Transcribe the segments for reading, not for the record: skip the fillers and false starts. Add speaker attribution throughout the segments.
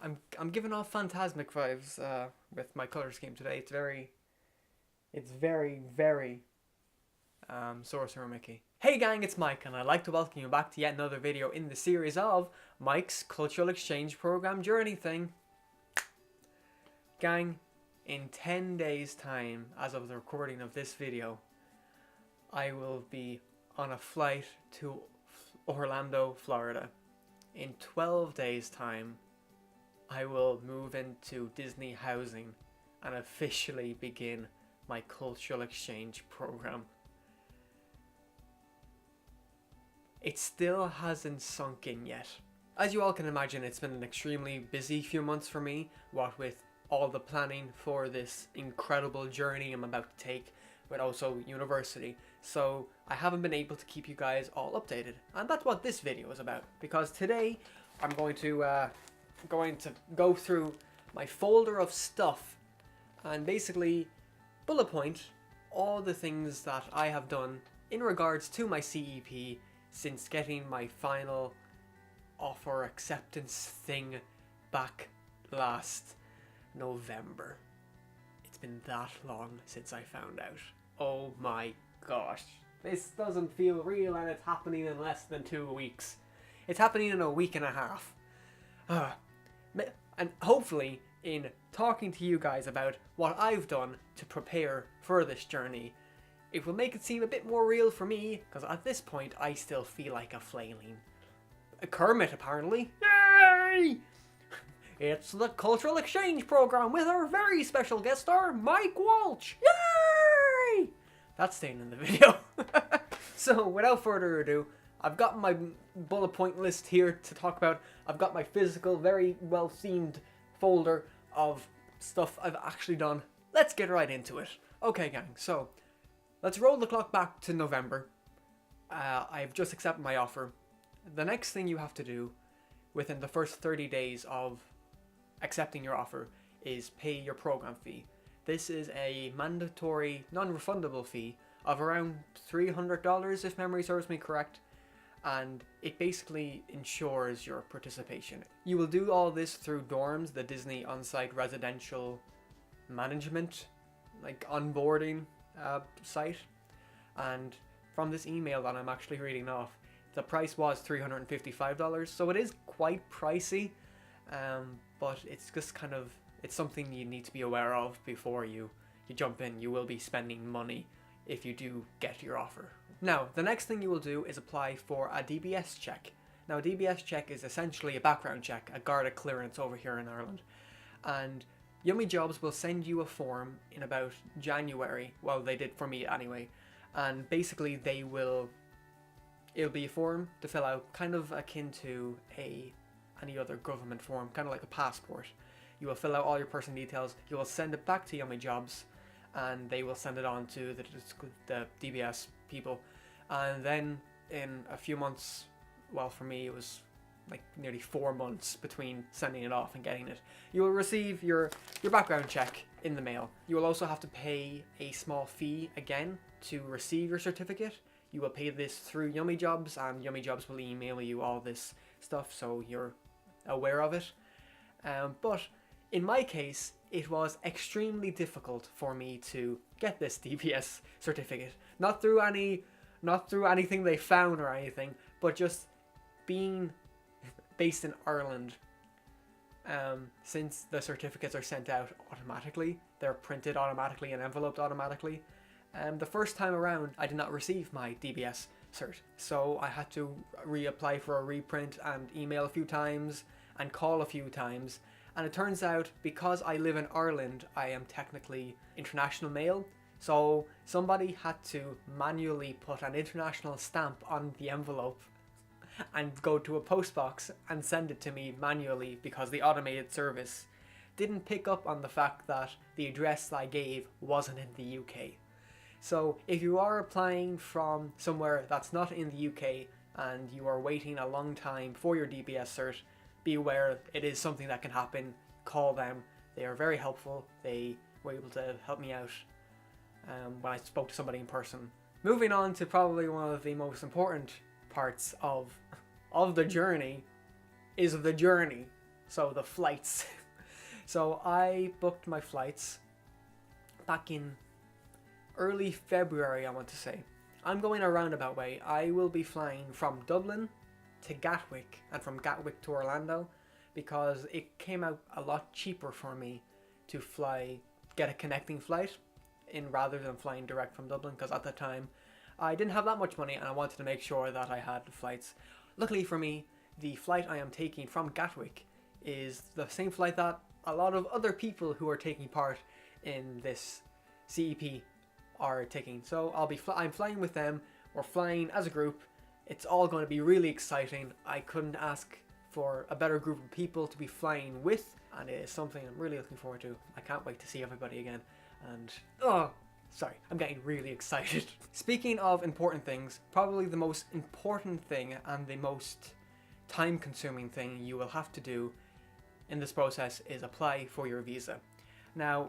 Speaker 1: I'm giving off phantasmic vibes with my color scheme today. It's very Sorcerer Mickey. Hey gang, it's Mike, and I'd like to welcome you back to yet another video in the series of Mike's Cultural Exchange Program Journey thing. Gang, in 10 days time, as of the recording of this video, I will be on a flight to Orlando, Florida. In 12 days time, I will move into Disney housing and officially begin my cultural exchange program. It still hasn't sunk in yet. As you all can imagine, it's been an extremely busy few months for me, what with all the planning for this incredible journey I'm about to take, but also university. So I haven't been able to keep you guys all updated, and that's what this video is about. Because today I'm going to go through my folder of stuff and basically bullet point all the things that I have done in regards to my CEP since getting my final offer acceptance thing back last November. It's been that long since I found out. Oh my gosh. This doesn't feel real, and it's happening in less than 2 weeks. It's happening in a week and a half. And hopefully, in talking to you guys about what I've done to prepare for this journey, it will make it seem a bit more real for me, because at this point I still feel like a flailing Kermit, apparently. Yay! It's the Cultural Exchange Program with our very special guest star, Mike Walsh. Yay! That's staying in the video. So, without further ado, I've got my bullet point list here to talk about. I've got my physical, very well themed folder of stuff I've actually done. Let's get right into it. Okay, gang, so let's roll the clock back to November. I've just accepted my offer. The next thing you have to do within the first 30 days of accepting your offer is pay your program fee. This is a mandatory, non-refundable fee of around $300 if memory serves me correct, and it basically ensures your participation. You will do all this through Dorms, the Disney on-site residential management, like onboarding site, and from this email that I'm actually reading off, the price was $355, so it is quite pricey, but it's just kind of, it's something you need to be aware of before you jump in. You will be spending money if you do get your offer. Now, the next thing you will do is apply for a DBS check. Now, a DBS check is essentially a background check, a Garda clearance over here in Ireland. And Yummy Jobs will send you a form in about January. Well, they did for me anyway. And basically it'll be a form to fill out, kind of akin to any other government form, kind of like a passport. You will fill out all your personal details, you will send it back to Yummy Jobs, and they will send it on to the DBS people. And then in a few months, well, for me it was like nearly 4 months between sending it off and getting it, you will receive your background check in the mail. You will also have to pay a small fee again to receive your certificate. You will pay this through Yummy Jobs, and Yummy Jobs will email you all this stuff so you're aware of it. But in my case, it was extremely difficult for me to get this DBS certificate. Not through anything they found or anything, but just being based in Ireland. Since the certificates are sent out automatically, they're printed automatically and enveloped automatically. The first time around, I did not receive my DBS cert, so I had to reapply for a reprint and email a few times and call a few times. And it turns out, because I live in Ireland, I am technically international mail, so somebody had to manually put an international stamp on the envelope and go to a post box and send it to me manually, because the automated service didn't pick up on the fact that the address I gave wasn't in the UK. So if you are applying from somewhere that's not in the UK and you are waiting a long time for your DBS cert, be aware it is something that can happen. Call them. They are very helpful. They were able to help me out when I spoke to somebody in person. Moving on to probably one of the most important parts of the journey is the journey. So the flights. So I booked my flights back in early February, I want to say. I'm going a roundabout way. I will be flying from Dublin to Gatwick and from Gatwick to Orlando, because it came out a lot cheaper for me to get a connecting flight in rather than flying direct from Dublin, because at the time I didn't have that much money and I wanted to make sure that I had flights. Luckily for me, the flight I am taking from Gatwick is the same flight that a lot of other people who are taking part in this CEP are taking. So I'm flying with them. We're flying as a group. It's all going to be really exciting. I couldn't ask for a better group of people to be flying with, and it is something I'm really looking forward to. I can't wait to see everybody again. And sorry, I'm getting really excited. Speaking of important things, probably the most important thing and the most time-consuming thing you will have to do in this process is apply for your visa. Now,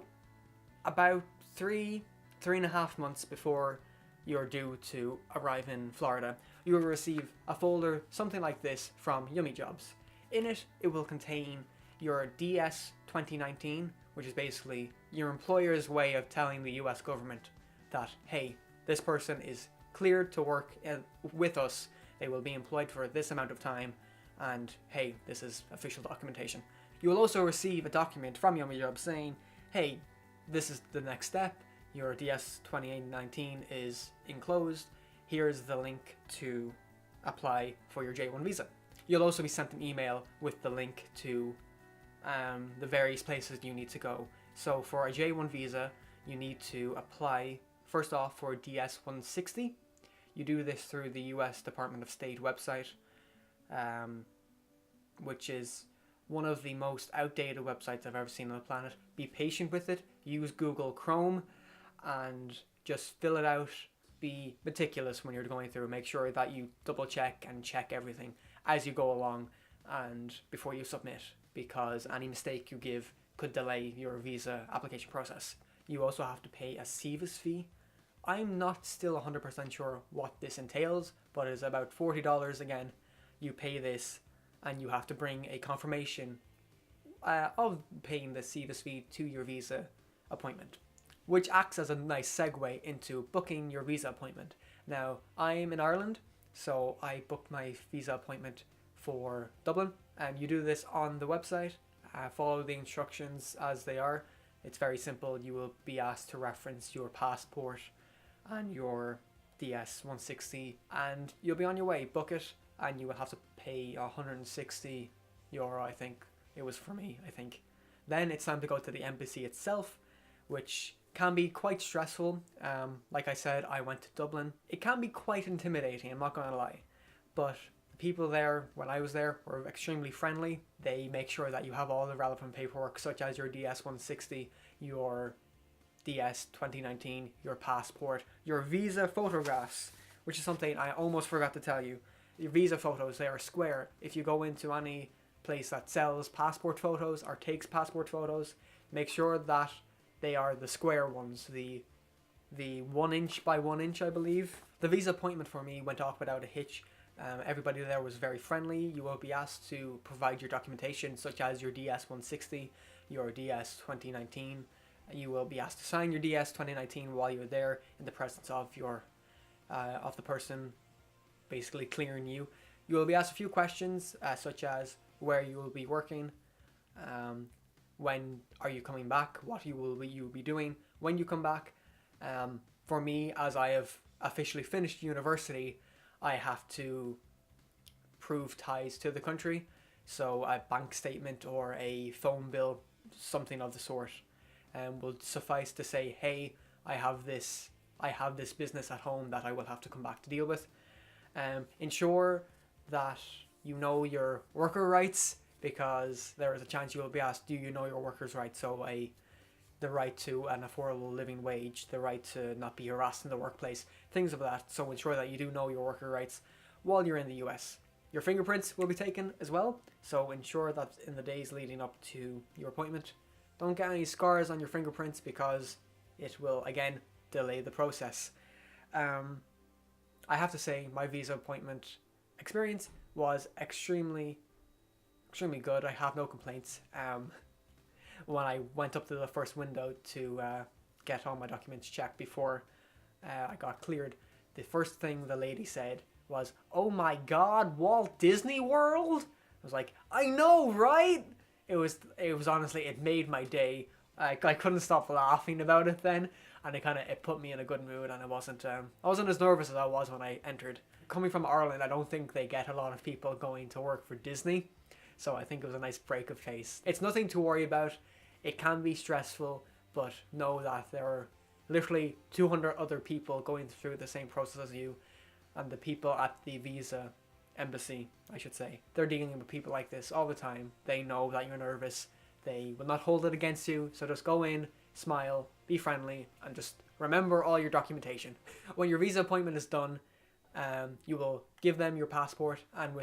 Speaker 1: about 3.5 months before you're due to arrive in Florida, you will receive a folder something like this from Yummy Jobs. In it, it will contain your DS 2019, which is basically your employer's way of telling the US government that, hey, this person is cleared to work with us, they will be employed for this amount of time, and hey, this is official documentation. You will also receive a document from Yummy Jobs saying, hey, this is the next step, your DS 2019 is enclosed, here's the link to apply for your J1 visa. You'll also be sent an email with the link to the various places you need to go. So for a J1 visa, you need to apply first off for DS 160. You do this through the US Department of State website, which is one of the most outdated websites I've ever seen on the planet. Be patient with it, use Google Chrome, and just fill it out. Be meticulous when you're going through. Make sure that you double check and check everything as you go along and before you submit, because any mistake you give could delay your visa application process. You also have to pay a CVIS fee. I'm not still 100% sure what this entails, but it's about $40 again. You pay this and you have to bring a confirmation of paying the CVIS fee to your visa appointment, which acts as a nice segue into booking your visa appointment. Now, I'm in Ireland, so I booked my visa appointment for Dublin, and you do this on the website. Follow the instructions as they are. It's very simple. You will be asked to reference your passport and your DS 160, and you'll be on your way. Book it, and you will have to pay €160, I think it was for me, I think. Then it's time to go to the embassy itself, which can be quite stressful. Like I said, I went to Dublin. It can be quite intimidating, I'm not going to lie. But the people there, when I was there, were extremely friendly. They make sure that you have all the relevant paperwork, such as your DS 160, your DS 2019, your passport, your visa photographs, which is something I almost forgot to tell you. Your visa photos, they are square. If you go into any place that sells passport photos or takes passport photos, make sure that they are the square ones, the 1 inch by 1 inch, I believe. The visa appointment for me went off without a hitch. Everybody there was very friendly. You will be asked to provide your documentation, such as your DS 160, your DS 2019. You will be asked to sign your DS 2019 while you're there in the presence of the person basically clearing you. You will be asked a few questions, such as where you will be working, when are you coming back, what you will be doing when you come back. For me, as I have officially finished university, I have to prove ties to the country, so a bank statement or a phone bill, something of the sort, will suffice to say, hey, I have this business at home that I will have to come back to deal with. Ensure that you know your worker rights, because there is a chance you will be asked, do you know your workers' rights? So the right to an affordable living wage, the right to not be harassed in the workplace, things of that. So ensure that you do know your worker rights while you're in the US. Your fingerprints will be taken as well, so ensure that in the days leading up to your appointment, don't get any scars on your fingerprints, because it will again delay the process. I have to say my visa appointment experience was extremely extremely good. I have no complaints. When I went up to the first window to get all my documents checked before I got cleared, the first thing the lady said was, "Oh my God, Walt Disney World?" I was like, "I know, right?" It was honestly, it made my day. I couldn't stop laughing about it then, and it put me in a good mood, and I wasn't as nervous as I was when I entered. Coming from Ireland, I don't think they get a lot of people going to work for Disney, so I think it was a nice break of face. It's nothing to worry about. It can be stressful, but know that there are literally 200 other people going through the same process as you, and the people at the visa embassy, I should say, they're dealing with people like this all the time. They know that you're nervous. They will not hold it against you, so just go in, smile, be friendly, and just remember all your documentation. When your visa appointment is done, you will give them your passport, and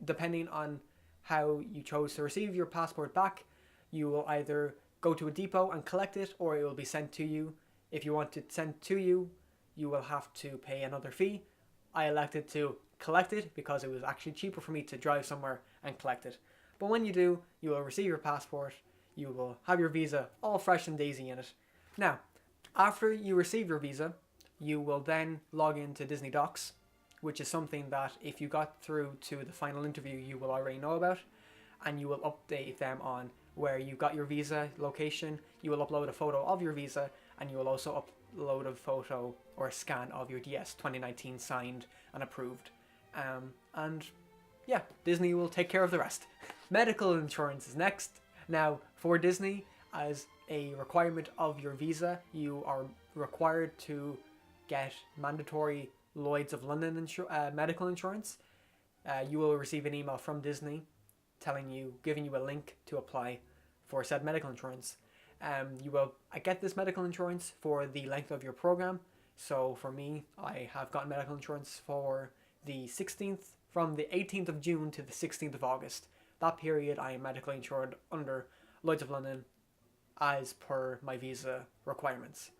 Speaker 1: depending on how you chose to receive your passport back, you will either go to a depot and collect it, or it will be sent to you. If you want it sent to you, you will have to pay another fee. I elected to collect it because it was actually cheaper for me to drive somewhere and collect it. But when you do, you will receive your passport. You will have your visa all fresh and daisy in it. Now, after you receive your visa, you will then log into Disney Docs, which is something that if you got through to the final interview, you will already know about, and you will update them on where you got your visa location. You will upload a photo of your visa, and you will also upload a photo or a scan of your DS 2019 signed and approved. And yeah, Disney will take care of the rest. Medical insurance is next. Now, for Disney, as a requirement of your visa, you are required to get mandatory Lloyd's of London medical insurance. You will receive an email from Disney giving you a link to apply for said medical insurance. You will get this medical insurance for the length of your program. So for me, I have gotten medical insurance for from the 18th of June to the 16th of August. That period I am medically insured under Lloyd's of London as per my visa requirements.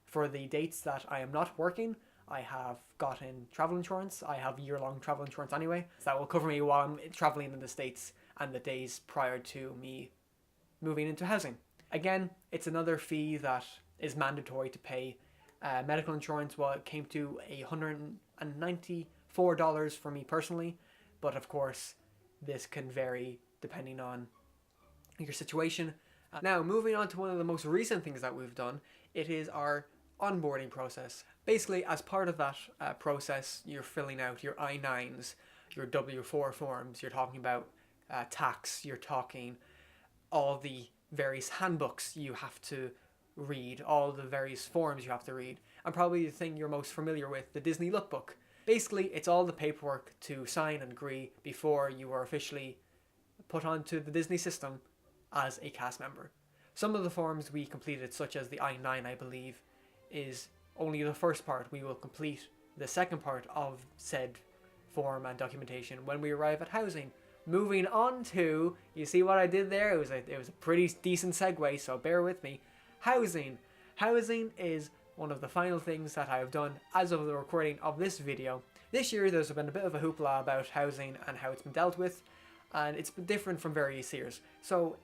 Speaker 1: For the dates that I am not working, I have gotten travel insurance. I have year-long travel insurance anyway. So that will cover me while I'm traveling in the States and the days prior to me moving into housing. Again, it's another fee that is mandatory to pay. Medical insurance, well, it came to $194 for me personally, but of course, this can vary depending on your situation. Now, moving on to one of the most recent things that we've done, it is our onboarding process. Basically, as part of that process, you're filling out your I-9s, your W-4 forms, you're talking about tax, you're talking all the various handbooks you have to read, all the various forms you have to read, and probably the thing you're most familiar with, the Disney Lookbook. Basically, it's all the paperwork to sign and agree before you are officially put onto the Disney system as a cast member. Some of the forms we completed, such as the I-9, I believe, is only the first part. We will complete the second part of said form and documentation when we arrive at housing. Moving on to, you see what I did there? It was a pretty decent segue, so bear with me. Housing. Housing is one of the final things that I have done as of the recording of this video. This year there's been a bit of a hoopla about housing and how it's been dealt with, and it's been different from various years. So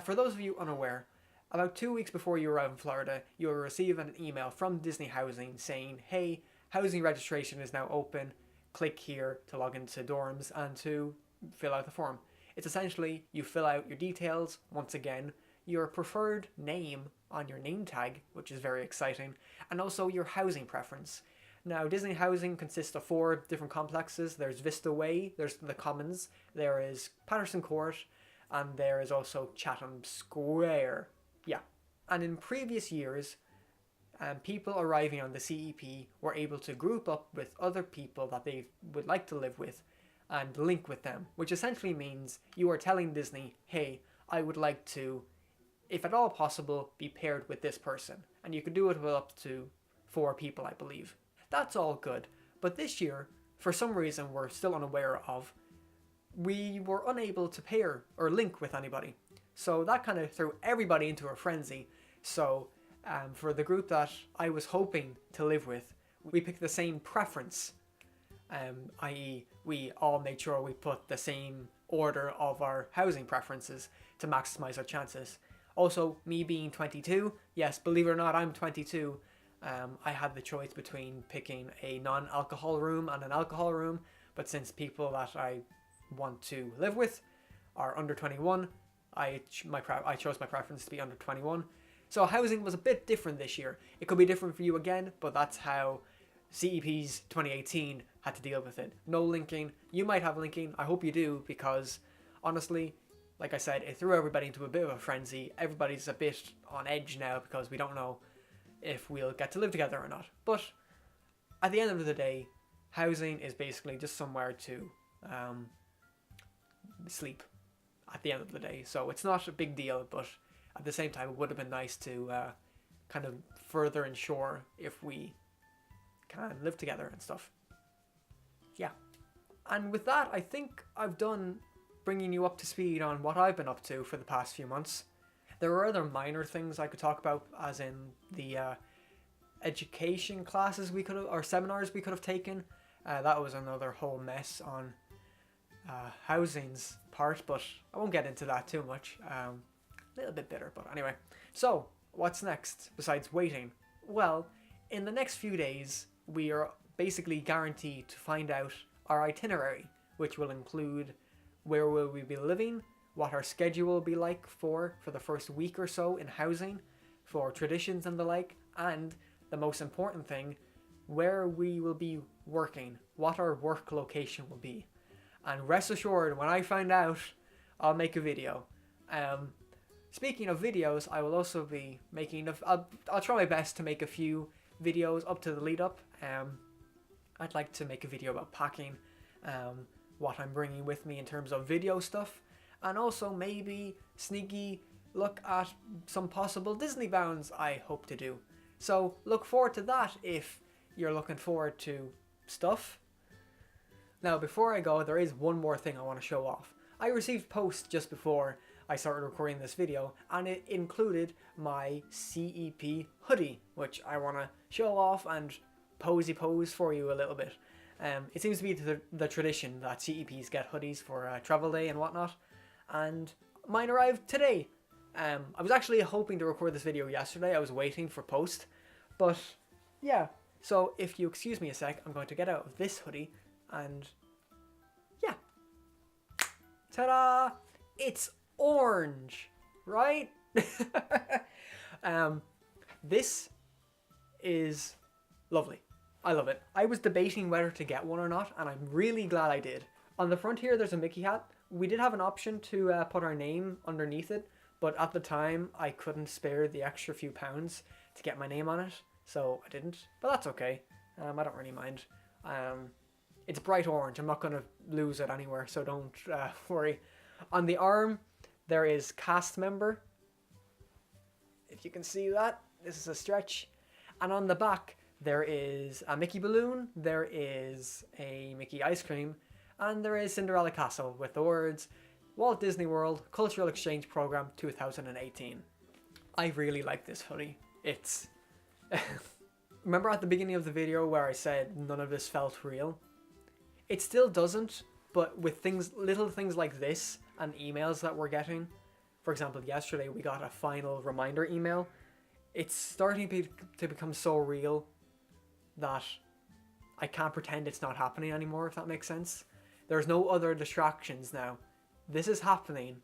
Speaker 1: for those of you unaware, about 2 weeks before you arrive in Florida, you will receive an email from Disney Housing saying, hey, housing registration is now open. Click here to log into dorms and to fill out the form. It's essentially you fill out your details, once again, your preferred name on your name tag, which is very exciting, and also your housing preference. Now, Disney Housing consists of 4 different complexes. There's Vista Way, there's the Commons, there is Patterson Court, and there is also Chatham Square. Yeah. And in previous years, people arriving on the CEP were able to group up with other people that they would like to live with and link with them, which essentially means you are telling Disney, hey, I would like to, if at all possible, be paired with this person. And you could do it with up to 4 people, I believe. That's all good. But this year, for some reason we're still unaware of, we were unable to pair or link with anybody. So that kind of threw everybody into a frenzy. So for the group that I was hoping to live with, we picked the same preference, i.e. we all made sure we put the same order of our housing preferences to maximize our chances. Also, me being 22, yes, believe it or not, I'm 22. I had the choice between picking a non-alcohol room and an alcohol room, but since people that I want to live with are under 21, I chose my preference to be under 21. So housing was a bit different this year. It could be different for you again, but that's how CEP's 2018 had to deal with it. No linking. You might have linking. I hope you do, because honestly, like I said, it threw everybody into a bit of a frenzy. Everybody's a bit on edge now because we don't know if we'll get to live together or not. But at the end of the day, housing is basically just somewhere to sleep at the end of the day. So it's not a big deal, but at the same time, it would have been nice to kind of further ensure if we can live together and stuff. Yeah. And with that, I think I've done bringing you up to speed on what I've been up to for the past few months. There are other minor things I could talk about, as in the education classes we could have, or seminars we could have taken. That was another whole mess on housing's part, but I won't get into that too much. A little bit bitter, but anyway. So, what's next besides waiting? Well, in the next few days, we are basically guaranteed to find out our itinerary, which will include where will we be living, what our schedule will be like for the first week or so in housing, for traditions and the like, and the most important thing, where we will be working, what our work location will be. And rest assured, when I find out, I'll make a video. Speaking of videos, I will also be making, I'll try my best to make a few videos up to the lead up. I'd like to make a video about packing, what I'm bringing with me in terms of video stuff, and also maybe sneaky look at some possible Disney bounds I hope to do. So look forward to that if you're looking forward to stuff. Now before I go, there is one more thing I want to show off. I received post just before I started recording this video, and it included my CEP hoodie, which I want to show off and pose for you a little bit. It seems to be the tradition that CEPs get hoodies for travel day and whatnot, and mine arrived today. I was actually hoping to record this video yesterday. I was waiting for post, but yeah. So if you excuse me a sec, I'm going to get out of this hoodie, and yeah. Ta-da! It's orange, right? This is lovely. I love it. I was debating whether to get one or not, and I'm really glad I did. On the front here, there's a Mickey hat. We did have an option to put our name underneath it, but at the time, I couldn't spare the extra few pounds to get my name on it, so I didn't. But that's okay. I don't really mind. It's bright orange. I'm not going to lose it anywhere, so don't worry. On the arm, there is cast member. If you can see that, this is a stretch. And on the back, there is a Mickey balloon, there is a Mickey ice cream, and there is Cinderella Castle with the words, Walt Disney World Cultural Exchange Program 2018. I really like this hoodie. It's... Remember at the beginning of the video where I said none of this felt real? It still doesn't, but with little things like this and emails that we're getting, for example, yesterday we got a final reminder email, it's starting to become so real that I can't pretend it's not happening anymore, if that makes sense. There's no other distractions now. This is happening,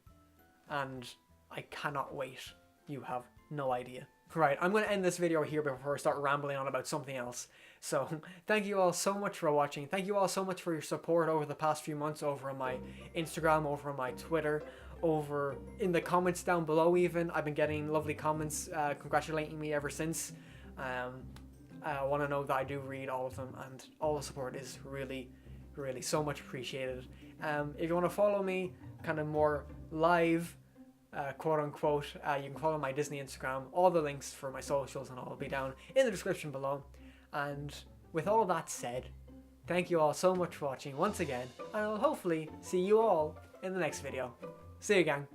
Speaker 1: and I cannot wait. You have no idea. Right, I'm going to end this video here before I start rambling on about something else. So, thank you all so much for watching. Thank you all so much for your support over the past few months, over on my Instagram, over on my Twitter, over in the comments down below even. I've been getting lovely comments congratulating me ever since. I want to know that I do read all of them, and all the support is really, really so much appreciated. If you want to follow me kind of more live, quote unquote, you can follow my Disney Instagram. All the links for my socials and all will be down in the description below. And with all that said, thank you all so much for watching once again, and I'll hopefully see you all in the next video. See you, gang.